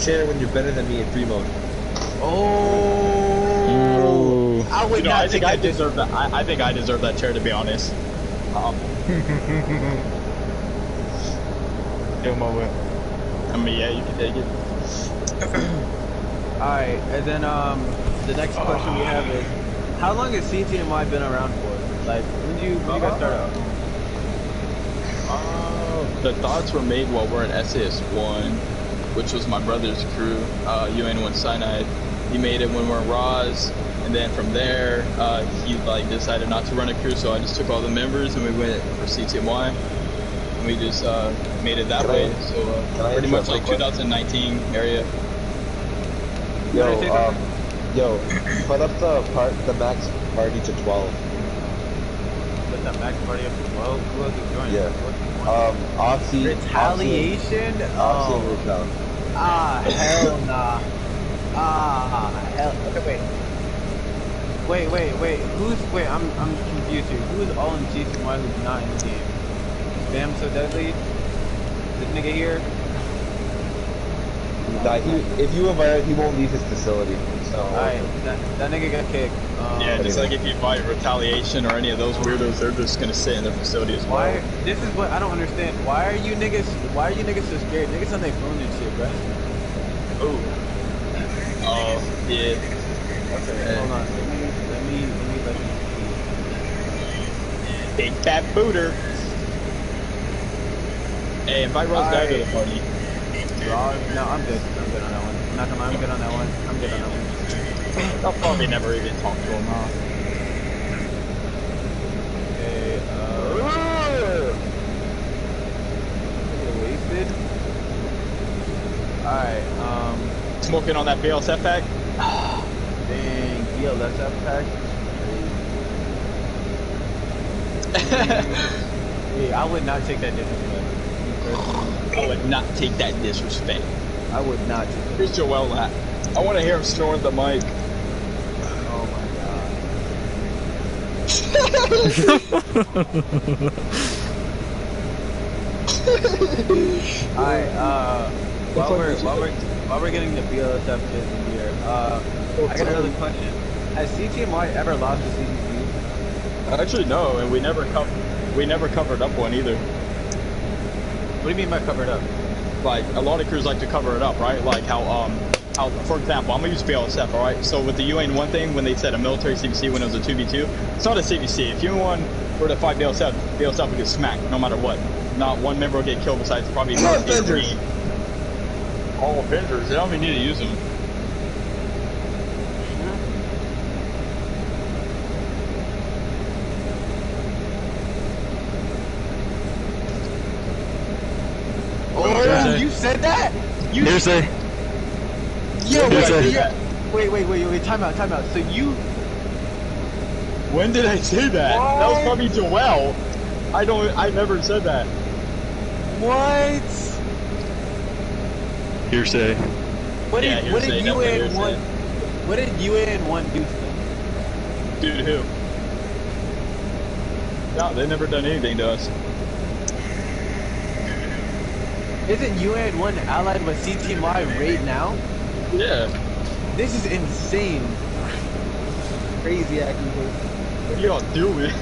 say that when you're better than me in free mode. Oh, I would not I think take I that deserve that. I think I deserve that chair, to be honest. Yo, my way. I mean, yeah, you can take it. Alright, and then the next question we have is, how long has CTMY been around for? Like, when did you guys start out? The thoughts were made while we're in SAS1, which was my brother's crew, UN1 Cyanide. He made it when we were in ROS, and then from there, he like decided not to run a crew, so I just took all the members and we went for CTMY. And we just made it that way, so pretty much like 2019 area. Yo, put up the max party to 12. Put that max party up to 12? Who else is joining? Yeah. Oxy. Retaliation? Oxy and Raquel. Ah, hell nah. Ah, hell. Okay, wait. Wait, I'm confused here. Who is all in CTMY who's not in the game? Bam so deadly? This nigga here? Nah, if you invite him, he won't leave his facility. So. Alright, that nigga got kicked. Yeah, just like if you invite Retaliation or any of those weirdos, they're just gonna sit in their facility as well. Why? This is what I don't understand. Why are you niggas so scared? Niggas on their phone and shit, bro. Oh. Oh, yeah. Okay, hold on. Let me Big fat booter. Hey, invite Rose guy to the party. No, I'm good. I'm good on that one. I'm not gonna lie, I'm good on that one. I'm good on that one. I'll probably never even talk to him, huh? Okay, wasted. Alright, Smoking on that BLSF pack? dang, BLSF pack. Hey, I would not take that disrespect. I would not take that disrespect. I would not take that. Where's Joel at? I want to hear him snoring the mic. Oh my god. Alright, while we're getting the BLSF kids in here, I got another question. Has CTMY ever lost a CBC? Actually, no, and we never covered up one either. What do you mean by covered up? Like, a lot of crews like to cover it up, right? Like how, for example, I'm gonna use BLSF, alright? So with the UN1 thing, when they said a military CBC when it was a 2v2, it's not a CBC. If UN1 were to fight BLSF would get smacked, no matter what. Not one member will get killed besides probably Avengers. All Avengers, they don't even need to use them. Oh, you said that? You Hearsay. Yo, Hearsay. wait, time out. So you... When did I say that? What? That was probably Joel. I never said that. What? Hearsay. What did hearsay, definitely UN1 What did UN1 do to them? Dude, who? No, they never done anything to us. Isn't UN1 allied with CTMY right now? Yeah. This is insane. Crazy accusation. What are y'all doing?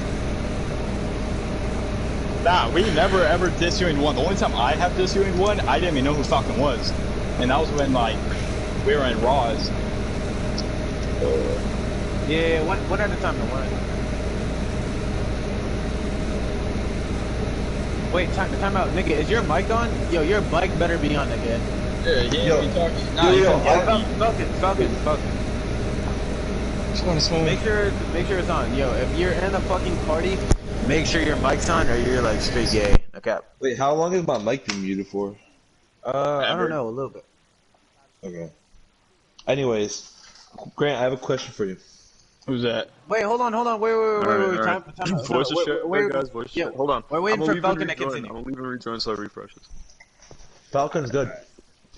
Nah, we never ever dissed UN1. The only time I have dissed UN1, I didn't even know who Falcon was. And that was when, like, we were in RAWs. Yeah, one at a time, Wait, time out, nigga. Is your mic on? Yo, your mic better be on, nigga. Yeah, he ain't be talking. Nah, Falcon. Just wanna Make sure it's on. Yo, if you're in the fucking party, make sure your mic's on, or you're like straight gay. Okay. Wait, how long has my mic been muted for? I don't know, a little bit. Okay. Anyways, Grant, I have a question for you. Who's that? Wait, hold on. Wait. Time out. Voice is shit. Wait, guys, voice is shit. Hold on. We're waiting for Falcon to continue. I'm gonna leave and rejoin so I refreshes. Falcon's good.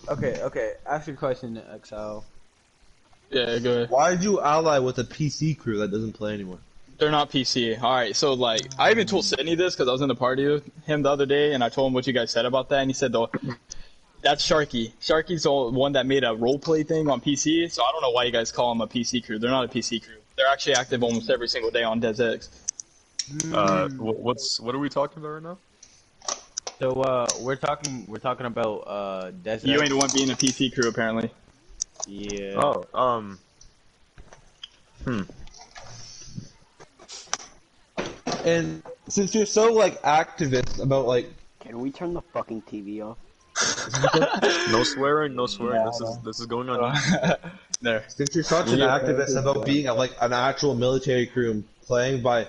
Okay. Ask your question, XL. Yeah, go ahead. Why did you ally with a PC crew that doesn't play anymore? They're not PC. Alright, so, like, I even told Sydney this because I was in the party with him the other day, and I told him what you guys said about that, and he said, though, That's Sharky. Sharky's the one that made a roleplay thing on PC, so I don't know why you guys call them a PC crew. They're not a PC crew. They're actually active almost every single day on DesX. What are we talking about right now? So we're talking about DesX. You ain't the one being a PC crew apparently. Yeah. Oh, And since you're so like activist about like, Can we turn the fucking TV off? no swearing, no swearing. This is going on. There. since you're such an activist about being like an actual military crew and playing by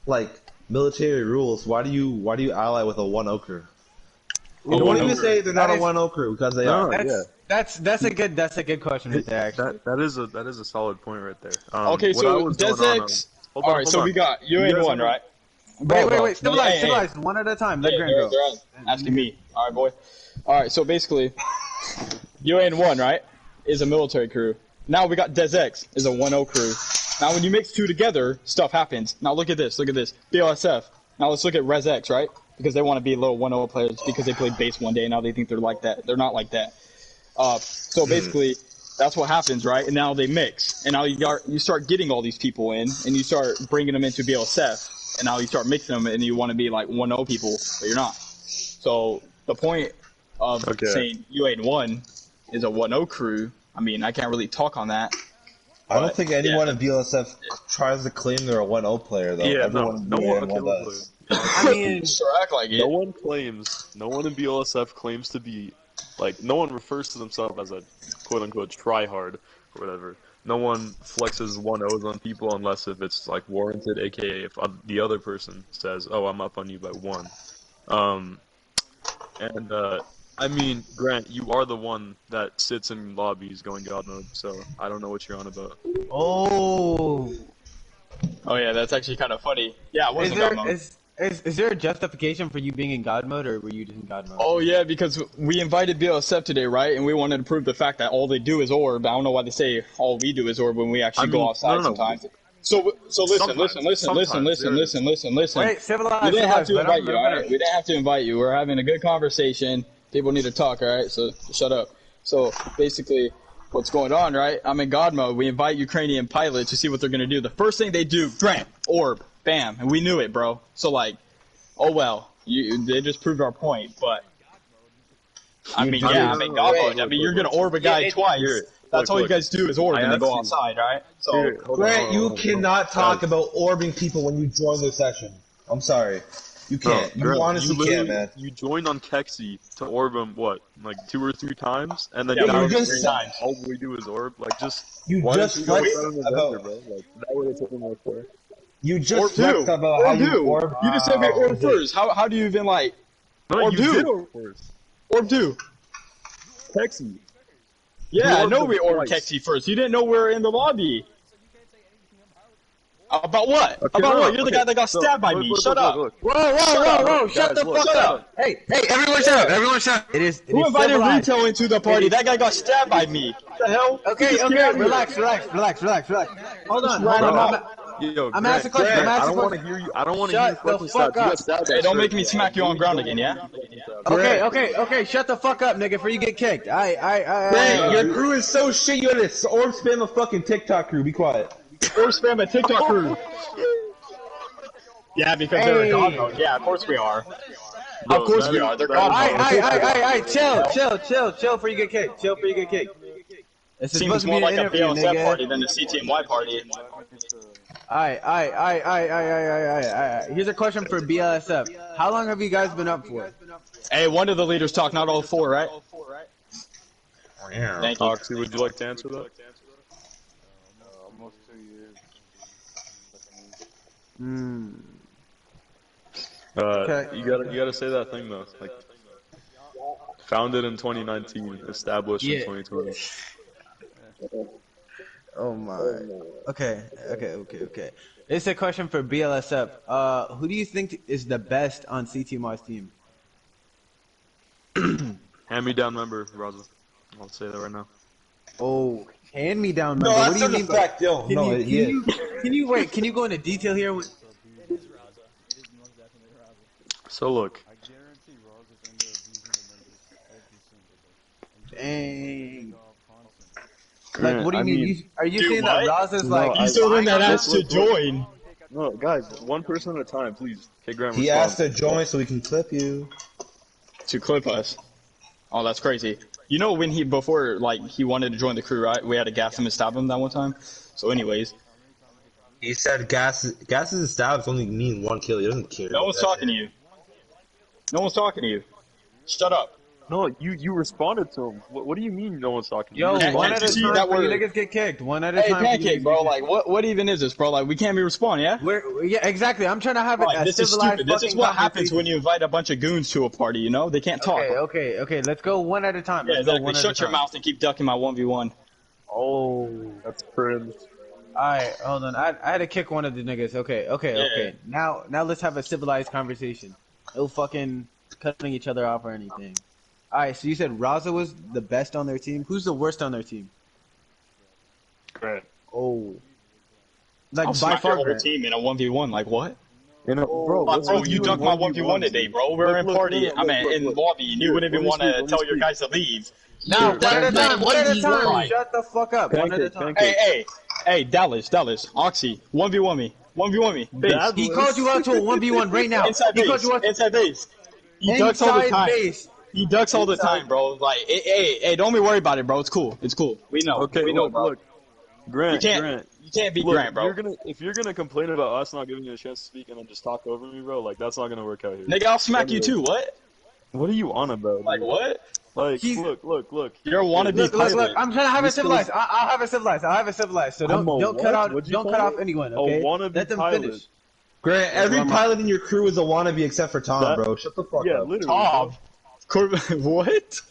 like military rules, why do you ally with a 1-0 crew? You don't even say they're not a 1-0 crew because they are. That's a good question right there. Actually. That is a solid point right there. Okay, so DesX. Alright, so we got UA1, right? Wait. Stabilize. One at a time. Let Grant go. They're asking me. Alright, boy. Alright, so basically, UA1, right, is a military crew. Now we got DesX is a 1-0 crew. Now when you mix two together, stuff happens. Now look at this. BLSF. Now let's look at ResX, right? Because they want to be little 1-0 players because they played base one day and now they think they're like that. They're not like that. So basically, that's what happens, right? And now they mix. And now you start getting all these people in and you start bringing them into BLSF. And now you start mixing them and you want to be like 1-0 people, but you're not. So the point of saying U8-1 is a 1-0 crew, I mean, I can't really talk on that. I don't think anyone in BLSF tries to claim they're a 1-0 player though. Yeah, Everyone no one does. I mean, Sure act like it. No one in BLSF claims to be, like, no one refers to themselves as a quote-unquote try-hard or whatever. No one flexes 1-0s on people unless if it's, like, warranted, aka if the other person says, oh, I'm up on you by 1. I mean, Grant, you are the one that sits in lobbies going God mode, so I don't know what you're on about. oh, yeah, that's actually kind of funny. Yeah, it wasn't God mode. Is there a justification for you being in God mode, or were you just in God mode? Oh yeah, because we invited BLSF today, right? And we wanted to prove the fact that all they do is orb. I don't know why they say all we do is orb when we actually go outside sometimes. So listen. Wait, civilized. We didn't have to invite you, alright? We didn't have to invite you. We're having a good conversation. People need to talk, alright? So shut up. So basically, what's going on, right? I'm in God mode. We invite Ukrainian pilots to see what they're gonna do. The first thing they do, Grant, orb. Bam, and we knew it, bro. So like, oh well, they just proved our point. But I mean, I'm in God mode. I mean, you're gonna orb a guy twice. That's all you guys do is orb and then go outside, right? So Grant, you cannot talk about orbing people when you join the session. I'm sorry, you can't. No, you honestly can't, man. You joined on Kexi to orb him, what, like 2 or 3 times, and then Yeah, you you just- all we do is orb. Like, just You why just don't you go flexed front of the about- vendor, bro? Like, that would have taken more care. You orb just two. flexed about how you orb. You just said we orb first. How do you even like No, Orb you two. did orb first. orb two? Kexi. Yeah, I orbed know them we ordered twice. Kexi first. You didn't know we were in the lobby. About what? Okay, About no, what? You're the okay, guy that got so, stabbed by look, me. look, Shut look, up. look. Whoa! Shut Guys, the look. fuck up! Hey, everyone shut up! Everyone shut up! It is Who invited civilized. Rito into the party? That guy got stabbed by me. What the hell? Okay, relax. Hold on. Yo, I'm Grant, asking a question. Grant, I'm asking I a don't want to question. hear you. I don't want to hear you Shut the fucking fuck stop. You up. got stabbed Hey, at don't first. make me smack you on ground again, yeah? Okay. Shut the fuck up, nigga, before you get kicked. Grant, your crew is so shit. You had to orb spam a fucking TikTok crew. Be quiet. Or spam a TikTok crew. Yeah, because they're in God mode. Yeah, of course we are. Bro, Of course that we is- are. They're that God is- mode. Chill before you get kicked. This is Seems supposed to more be an like a interview, BLSF nigga. party than a CTMY party. Here's a question for BLSF. How long have you guys been up for? Hey, one of the leaders talk, not all four, right? Thank you. Oxy, would you like to answer that? Almost 2 years. Okay. You gotta say that thing though. Like, founded in 2019, established in 2020. Oh my. Okay. It's a question for BLSF. Who do you think is the best on CTMY's team? Hand-me-down member, Raza. I'll say that right now. Oh, hand-me-down member. No, What that's do you not a mean by? fact, yo. Can No, you wait? Can you go into detail here? So look, Dang. Grant, Like, what do you I mean? Are you Dude, saying that what? Raza's No, like? You still lying that on asked us? to join. No, guys, one person at a time, please. Okay, Grant, He respond. asked to join so we can clip you. To clip us. Oh, that's crazy. You know when before he wanted to join the crew, right? We had to gas him and stab him that one time. So anyways, He said gases and stabs only mean 1 kill. He doesn't care. no one's talking to you. No one's talking to you. Shut up. No, you responded to him. What do you mean no one's talking to you? Yo, You Can't one you at a see time that for you word? niggas get kicked. One at a Hey, time. for you pancake, niggas bro. get Like, what even is this, bro? Like, we can't be responding, yeah? Yeah, exactly. I'm trying to have Like, a this is civilized stupid. This is fucking what happens when conversation. you invite a bunch of goons to a party. You know, they can't talk. Okay. Let's go one at a time. Yeah, Let's go exactly. one at a Shut your time. mouth and keep ducking my 1v1. Oh. That's cringe. Alright, hold on. I had to kick one of the niggas. Okay. Now let's have a civilized conversation. No fucking cutting each other off or anything. Alright, so you said Raza was the best on their team. Who's the worst on their team? Grant. Oh. Like I'll by smack your far whole Grant. team in a 1v1. Like, what? Bro, Oh, let's bro, just you do a dunked my 1v1 today, bro. We're in party. I mean, in lobby, and you wouldn't even want to tell your guys to leave. Now, Here, one at a time. One at a time. Right. Shut the fuck up. One at a time. Hey, Dallas, Oxy, 1v1 me, 1v1 me, base. That- He called you out to a 1v1 right now. Inside He called base, you out inside base. He ducks all the inside time. base. He ducks all the time, bro. Like, hey, don't be worried about it, bro. It's cool. We know. Okay, we know, look, bro. look. Grant, You can't beat look, Grant, bro. if you're gonna complain about us not giving you a chance to speak and then just talk over me, bro, like that's not gonna work out here. Nigga, I'll smack you too. What? What are you on about? Like, dude? what? Like, He's- look. You're a wannabe Look. pilot. I'm trying to have You it civilized. I'll have it civilized. So I'm a don't cut what? out. What'd you Don't call cut me? off anyone. A Okay. wannabe Let them pilot. finish. Grant, every Rama. pilot in your crew is a wannabe except for Tom, That- bro. Shut the fuck Yeah, up. literally. Tom. What?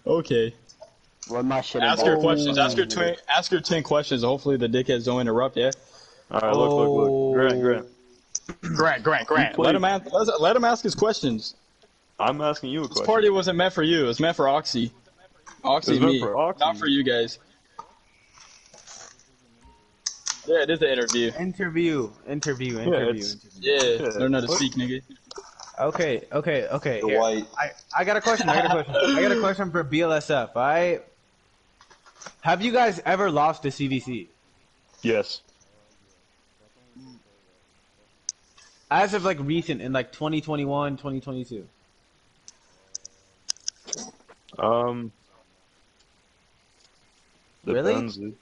Okay. Run my shit Ask in your back. questions. Ask your 10 questions. Hopefully the dickheads don't interrupt. Yeah. All right, look. Grant. Grant. played- Let him ask his questions. I'm asking you a This question. party wasn't meant for you. It was meant for Oxy. Oxy It was and meant me, for Oxy. not for you guys. Yeah, it is an interview. Interview. it's- Yeah, Yeah. learn how to speak, nigga. Okay. The Here. white. I got a question. I got a question for BLSF. Have you guys ever lost to CVC? Yes. As of like recent, in like 2021, 2022. Really? Depends, dude.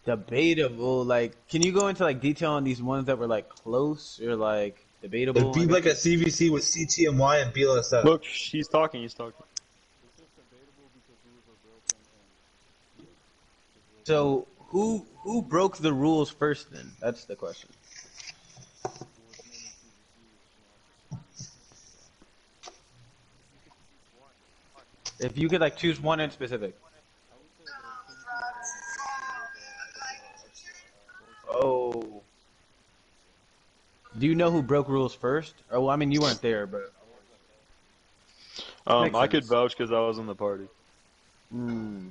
Debatable. Like, can you go into like detail on these ones that were like close or like debatable? It'd be like a CVC with CTMY and BLSF. Look, he's talking. So who broke the rules first? Then that's the question. If you could like choose one in specific. Oh. Do you know who broke rules first? Or well, I mean, you weren't there, but. Makes I could sense. vouch because I was in the party. Hmm.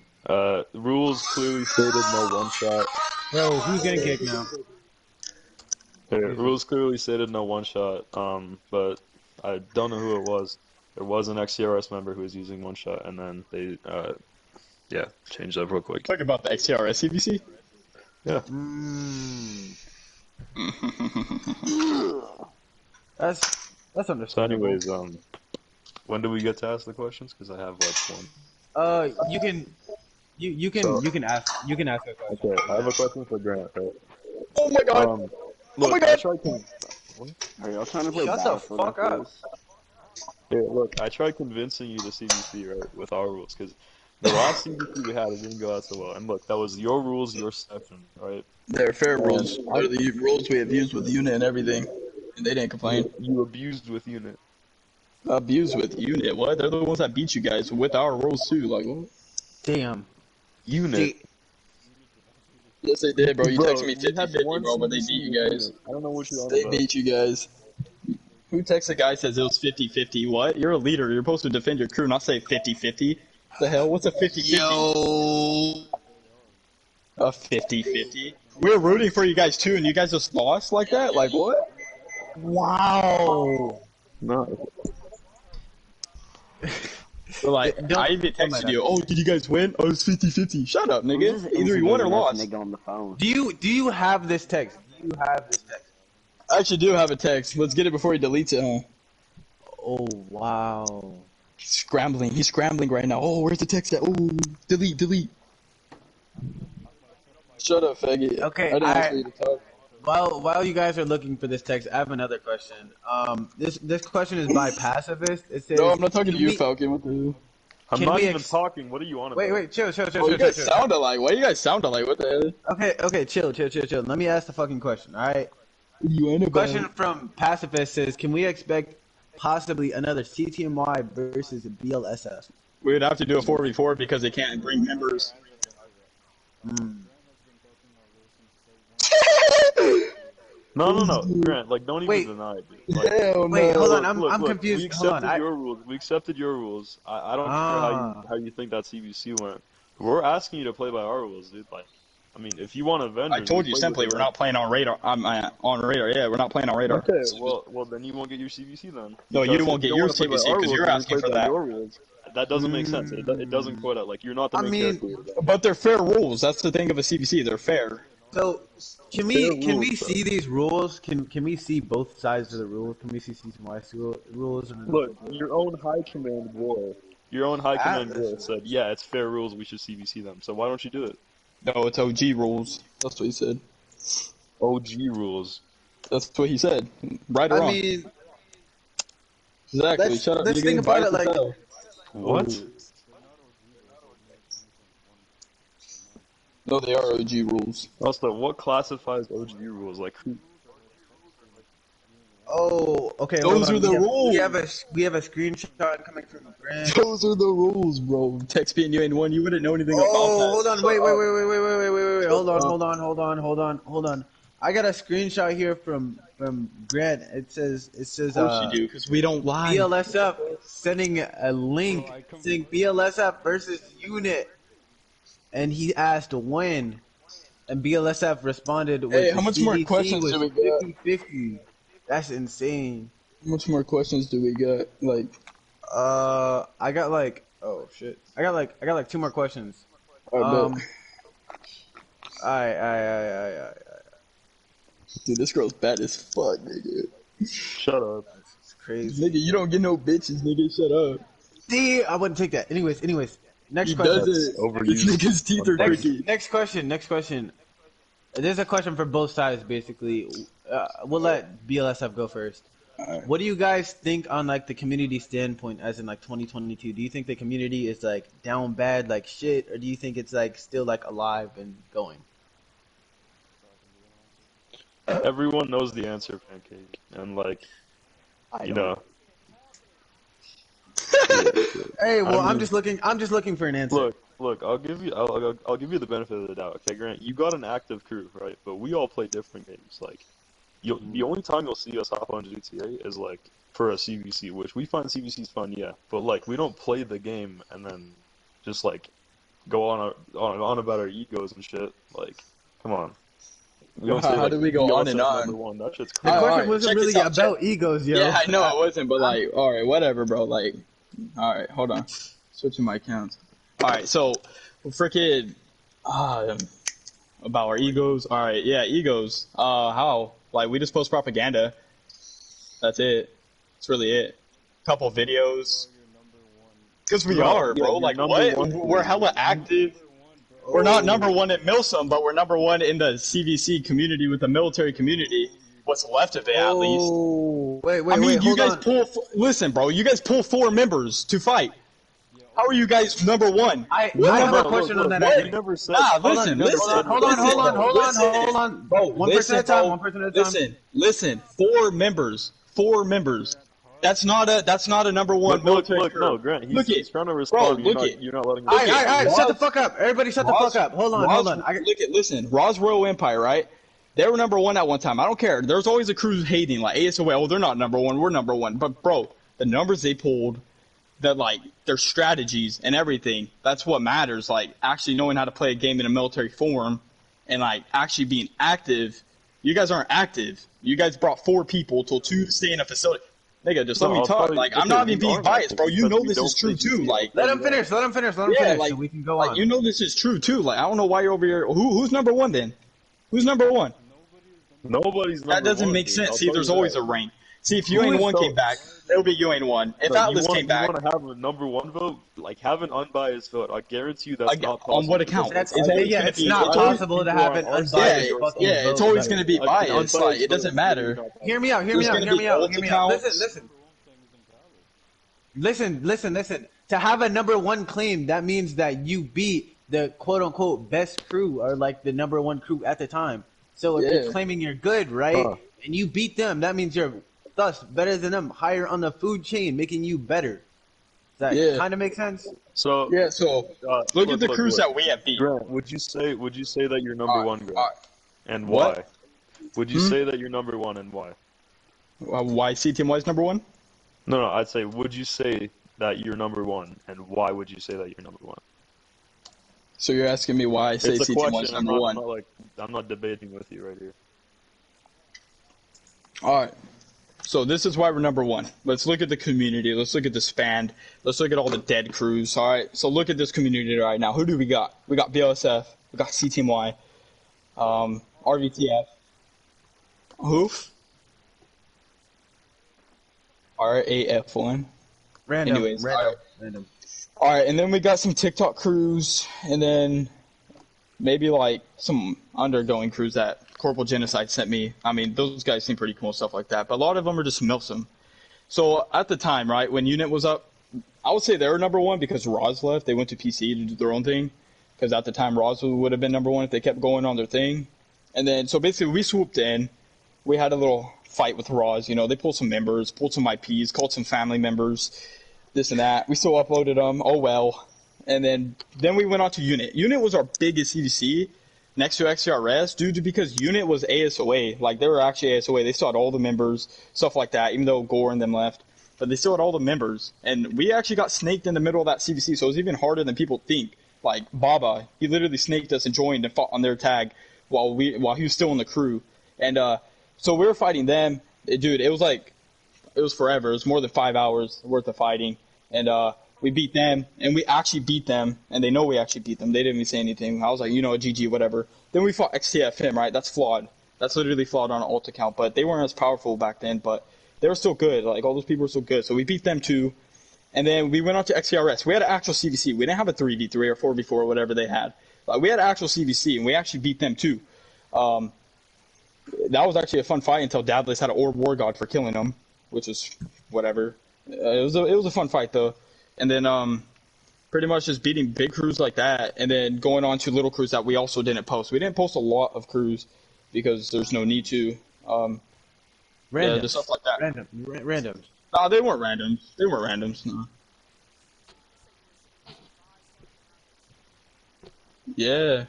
Rules clearly stated no one shot. Bro, who's getting kicked now? Rules clearly stated no one shot. But I don't know who it was. There was an XCRS member who was using one shot, and then they, changed up real quick. Talk about the XTRS CVC. Yeah. That's So, understandable. anyways, when do we get to ask the questions? Because I have like one. You can ask a question. Okay, I have a question for Grant. Right? Oh my god. Look, my God. I tried Are y'all trying to play Shut the Battlefield fuck after up. this? Here, look, I tried convincing you to CBC, right, with our rules, because the last CBC we had, it didn't go out so well. And look, that was your rules, your section, right? They're fair rules. They're the rules we have used with unit and everything, and they didn't complain. You abused with unit. Abused with unit. What? They're the ones that beat you guys with our rules too. Like what? Damn. Unit. Yes, they did, bro. You texted me you had 50-50, one bro, but they CBC beat you with guys. unit. I don't know what you're on They about. beat you guys. Who texts a guy says it was 50-50? What? You're a leader. You're supposed to defend your crew, not say 50-50. The hell? What's a 50-50? Yo. A 50-50? we're rooting for you guys too, and you guys just lost like that? Like what? Wow. No. But like, I even texted you, oh, did you guys win? Oh, it's 50-50. Shut up, nigga. Either you won or lost. Nigga on the phone. Do you have this text? Do you have this text? I actually do have a text. Let's get it before he deletes it, huh? Oh wow. He's scrambling. He's scrambling right now. Oh, where's the text at? Oh, delete. Shut up, faggot. Okay, I didn't ask you to talk. While you guys are looking for this text, I have another question. This question is by Pacifist. It says, No, I'm not talking to you, Falcon. What the hell? I'm not even talking. What are you on about? Wait, chill. You guys sound alike. Why you guys sound alike? What the hell? Okay, chill. Let me ask the fucking question, alright? What are you on about? Question from Pacifist says, can we expect possibly another CTMY versus BLSF? We would have to do a 4v4 because they can't bring members. No, Grant, like, don't even deny it, dude. Like, Hell no. Wait, hold on, look, I'm look, confused. We accepted Hold on, your rules. We accepted your rules. I don't care how you think that CBC went. We're asking you to play by our rules, dude. Like, I mean, if you want Avengers, I told you simply, we're not playing on radar. I'm on radar. Yeah, we're not playing on radar. Okay, well, then you won't get your CBC then. No, you won't get your wanna play by CBC our because rules, you're then asking play for by that. your rules. That doesn't make sense. It doesn't quote out. Like, you're not the main character. But they're fair rules. That's the thing of a CBC. They're fair. So can we see these rules? Can we see both sides of the rules? Can we see CTMY rules? Look, your own high command war. Your own high command war said, yeah, it's fair rules. We should CBC them. So why don't you do it? No, it's OG rules. That's what he said. OG rules. That's what he said. Right or wrong? I mean, exactly. Shut up. let's think about it like. What? No, they are OG rules. Also, what classifies OG rules? Like, who? Oh, okay. Those are the rules. We have a screenshot coming from Grant. Those are the rules, bro. Text me and you ain't one. You wouldn't know anything about that. Oh, hold on. Wait. Hold on. I got a screenshot here from Grant. It says. Of course you do, because we don't lie. BLSF sending a link saying BLSF versus Unit, and he asked when, and BLSF responded with, hey, how much more questions do we got? 50-50. That's insane. How much more questions do we got? Like, I got like, oh shit, I got like 2 more questions. Alright. Dude, this girl's bad as fuck, nigga. Shut up. It's crazy. Nigga, you don't get no bitches, nigga. Shut up. See, I wouldn't take that. Anyways. Next He question. does it. Overused. This nigga's teeth are tricky. Next question. There's a question for both sides, basically. We'll let BLSF go first. Alright. What do you guys think on like the community standpoint, as in like 2022? Do you think the community is like down bad, like shit, or do you think it's like still like alive and going? Everyone knows the answer, Pancake, and like, you know. Hey, well, I'm just looking for an answer. Look, I'll give you the benefit of the doubt. Okay, Grant, you got an active crew, right? But we all play different games. Like, the only time you'll see us hop on GTA is like for a CVC, which we find CVC's fun, yeah. But like, we don't play the game and then just like go on about our egos and shit. Like, come on. How do we go on and on? That shit's The crazy. question wasn't really about egos, yo. Yeah, I know it wasn't, but like, alright, whatever, bro. Like, alright, hold on. Switching my accounts. Alright, so, freaking, about our egos. Alright, yeah, egos. How? Like, we just post propaganda. That's it. That's really it. Couple videos. Because we are, bro. Like, what? We're hella active. We're not number 1 at Milsom, but we're number 1 in the CVC community with the military community. What's left of it, at least. Wait, I mean, you hold guys on. listen, bro. You guys pull 4 members to fight. How are you guys number 1? I have a question on that. We never said. Listen. Hold on. Bro, One person at a time. Listen. 4 members. That's not a number 1 military. Look, no, Grant. He's trying to Bro, respond. You're not letting him. Alright, shut the fuck up. Everybody shut the fuck up. Hold on. Listen, Roz Royal Empire, right? They were number 1 at one time. I don't care. There's always a crew hating, like ASOA. Oh, they're not number 1. We're number 1. But bro, the numbers they pulled, that like their strategies and everything. That's what matters. Like actually knowing how to play a game in a military form and like actually being active, you guys aren't active. You guys brought 4 people till 2 to stay in a facility. Nigga, just let me talk. Like, I'm not even being biased, bro. You know this is true too. Like, let him finish. Let him finish. like, so we can go like, on. you know this is true too. Like, I don't know why you're over here. Who's number 1 then? Who's number 1? Nobody's number That doesn't 1, make dude. sense. I'll See, tell there's you always that. a rank. See, if you ain't one came back, it'll be you ain't one. If Atlas came back, You want to have a number 1 vote? Like, have an unbiased vote. I guarantee you that's not possible. on what account? That's It's always yeah. gonna It's be. not It's always, possible to have an unbiased fucking yeah. vote. It's always Like, gonna be biased. Like, it doesn't matter. Hear me out. There's gonna be alt accounts. Listen. To have a number 1 claim, that means that you beat the quote unquote best crew or like the number 1 crew at the time. So if you're claiming you're good, right, and you beat them, that means you're thus better than them, higher on the food chain, making you better. Does that kind of make sense? So Look at the crews that we have beat. Grant, would you say that you're number 1, Grant? And why? What? Would you say that you're number 1 and why? Why CTMY is number 1? No, I'd say, would you say that you're number 1, and why would you say that you're number 1? So you're asking me why I say It's a CTMY is question. number 1? I'm not debating with you right here. All right. So this is why we're number 1. Let's look at the community. Let's look at the span. Let's look at all the dead crews. All right. So look at this community right now. Who do we got? We got BLSF. We got CTMY. RVTF. Who? RAF1. Random. Anyways, Random. All right, and then we got some TikTok crews, and then maybe like some undergoing crews that Corporal Genocide sent me. I mean, those guys seem pretty cool and stuff like that, but a lot of them are just milsim. So at the time, right, when Unit was up, I would say they were number 1 because Roz left. They went to PC to do their own thing, because at the time Roz would have been number 1 if they kept going on their thing. And then, so basically we swooped in. We had a little fight with Roz. You know, they pulled some members, pulled some IPs, called some family members, this and that. We still uploaded them. Oh, well. And then we went on to Unit. Unit was our biggest CDC next to XCRS due to because Unit was ASOA. Like, they were actually ASOA. They still had all the members, stuff like that, even though Gore and them left. But they still had all the members. And we actually got snaked in the middle of that CDC, so it was even harder than people think. Like, Baba, he literally snaked us and joined and fought on their tag while he was still in the crew. And so we were fighting them. Dude, it was forever. It was more than 5 hours worth of fighting. And we beat them, and we actually beat them, and they know we actually beat them. They didn't even say anything. I was like, GG, whatever. Then we fought XTFM, right? That's flawed. That's literally flawed on an alt account, but they weren't as powerful back then, but they were still good. Like, all those people were still good. So we beat them too. And then we went on to XCRS. We had an actual CVC. We didn't have a 3v3 or 4v4 or whatever they had. Like, we had an actual CVC, and we actually beat them too. That was actually a fun fight until Dadless had an Orb War God for killing him, which was whatever. It was a fun fight though. And then pretty much just beating big crews like that, and then going on to little crews that we also didn't post. We didn't post a lot of crews because there's no need to. Random. Yeah, just stuff like that. Randoms. Nah, they weren't randoms. They weren't randoms. No. Yeah.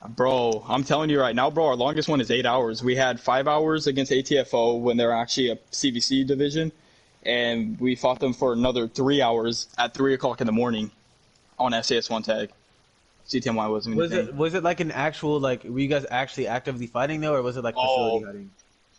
Bro, I'm telling you right now, bro, our longest one is 8 hours. We had 5 hours against ATFO when they're actually a CVC division, and we fought them for another 3 hours at 3 o'clock in the morning on SAS1 tag. CTMY wasn't anything. Was it like an actual, like, were you guys actually actively fighting though, or was it like facility hiding?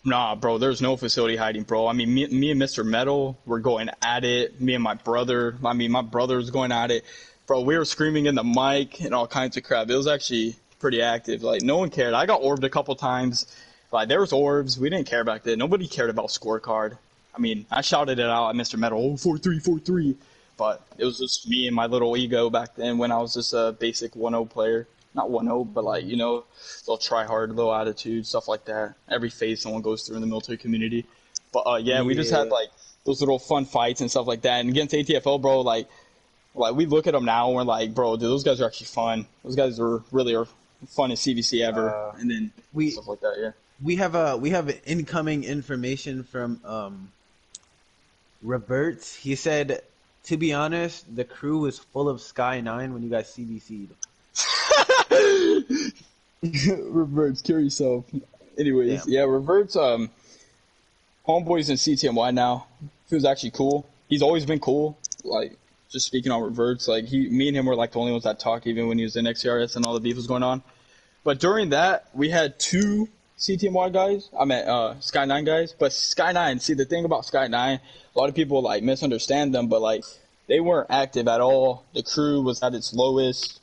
Nah, bro, there's no facility hiding, bro. I mean, me and Mr. Metal were going at it. Me and my brother, my brother was going at it. Bro, we were screaming in the mic and all kinds of crap. It was actually pretty active. Like, no one cared. I got orbed a couple times. Like, there was orbs. We didn't care back then. Nobody cared about scorecard. I mean, I shouted it out at Mr. Metal, 4-3, 4-3. But it was just me and my little ego back then when I was just a basic 1-0 player. Not 1-0, but like, little try hard, little attitude, stuff like that. Every phase someone goes through in the military community. But we just had like those little fun fights and stuff like that. And against ATFL, bro, like we look at them now and we're like, bro, dude, those guys are actually fun. Those guys are really funnest CVC ever. And then stuff like that, yeah. We have incoming information from Roberts. He said, to be honest, the crew was full of Sky 9 when you guys CVC'd. Reverts, kill yourself. Anyways, Damn. yeah, Reverts, homeboys in CTMY now. He was actually cool. He's always been cool. Like, just speaking on Reverts, like me and him were like the only ones that talked even when he was in XCRS and all the beef was going on. But during that, we had 2 CTMY guys. I meant Sky 9 guys. But Sky 9, see, the thing about Sky 9, a lot of people like misunderstand them, but like they weren't active at all. The crew was at its lowest.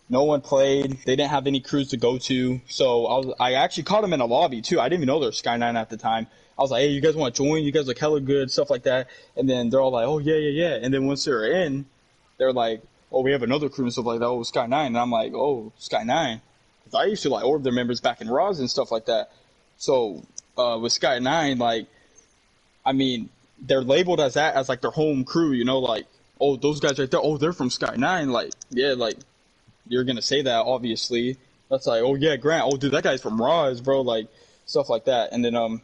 No one played. They didn't have any crews to go to. So I actually caught them in a lobby too. I didn't even know they were Sky 9 at the time. I was like, hey, you guys want to join? You guys look hella good, stuff like that. And then they're all like, oh, yeah. And then once they're in, they're like, oh, we have another crew and stuff like that. Oh, Sky 9. And I'm like, oh, Sky 9. Because I used to like order their members back in Raws and stuff like that. So with Sky 9, like, I mean, they're labeled as that, as like their home crew, you know, like, oh, those guys right there, oh, they're from Sky 9. Like, yeah, like, you're going to say that, obviously. That's like, oh, yeah, Grant. Oh, dude, that guy's from Raws, bro. Like, stuff like that. And then,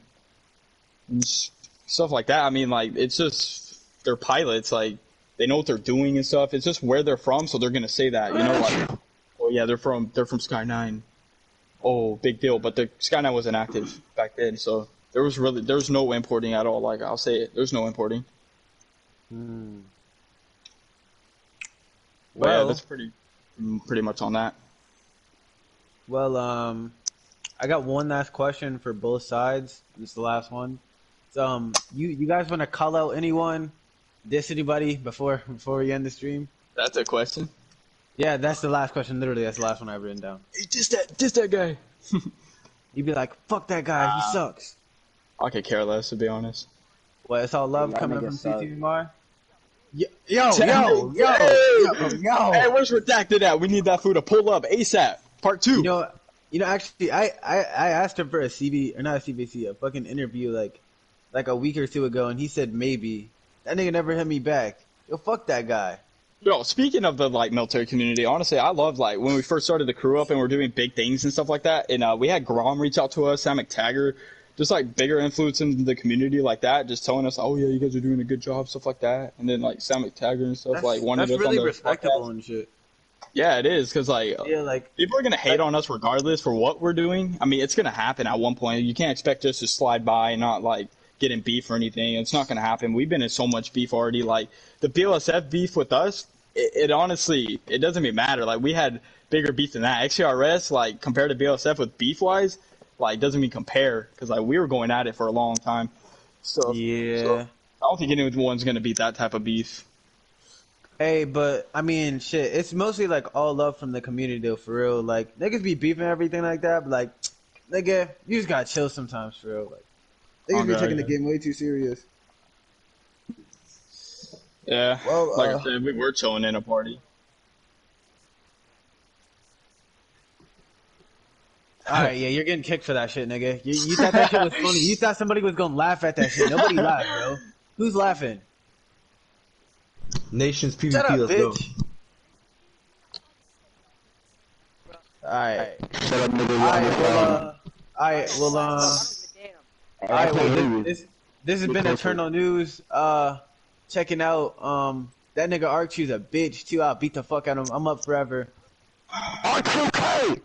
stuff like that. I mean, like, it's just, they're pilots. Like, they know what they're doing and stuff. It's just where they're from, so they're going to say that, you know, like, oh, yeah, they're from Sky 9. Oh, big deal. But the Sky 9 wasn't active back then, so there was no importing at all. Like, I'll say it. There's no importing. But yeah, that's pretty much on that. Well, I got one last question for both sides. This is the last one. So, you guys want to call out anyone, diss anybody before we end the stream? That's a question. Yeah, that's the last question. Literally, that's the last one I've written down. Hey, diss that guy. You'd be like, fuck that guy. He sucks. I could care less, to be honest. Well, it's all love Yeah, coming from niggas suck. CTMY. Yo. Hey, where's Redacted at? We need that food to pull up ASAP. Part 2. You know, actually, I asked him for a CB, or not a CBC, a fucking interview like a week or 2 ago, and he said maybe. That nigga never hit me back. Yo, fuck that guy. Yo, speaking of the like military community, honestly, I love like when we first started the crew up and we're doing big things and stuff like that. And we had Grom reach out to us, Sam McTaggart, just like bigger influence in the community like that, just telling us, oh yeah, you guys are doing a good job, stuff like that. And then like Sam McTaggart and stuff like wanted us really on the respectable podcast. And shit. Yeah, it is, because like, Yeah, like people are gonna hate on us regardless for what we're doing. I mean, it's gonna happen at one point. You can't expect us to slide by and not like get in beef or anything. It's not gonna happen. We've been in so much beef already. Like the BLSF beef with us, it honestly, it doesn't even matter. Like we had bigger beef than that. XRS, like compared to BLSF with beef wise, like doesn't even compare, because like we were going at it for a long time. So I don't think anyone's gonna beat that type of beef. Hey, but I mean, shit, it's mostly like all love from the community though, for real. Like niggas be beefing and everything like that, but like, nigga, you just gotta chill sometimes, for real. Like, niggas be taking the game way too serious. Yeah, well, like I said, we were chilling in a party. Alright, yeah, you're getting kicked for that shit, nigga. You thought that shit was funny. You thought somebody was gonna laugh at that shit. Nobody laughed, bro. Who's laughing? Nations PvP, Shut up, let's bitch. go. Alright. Shut up, nigga. This has been Eternal News. Checking out, that nigga Archie's a bitch too. I'll beat the fuck out of him. I'm up forever. R2K!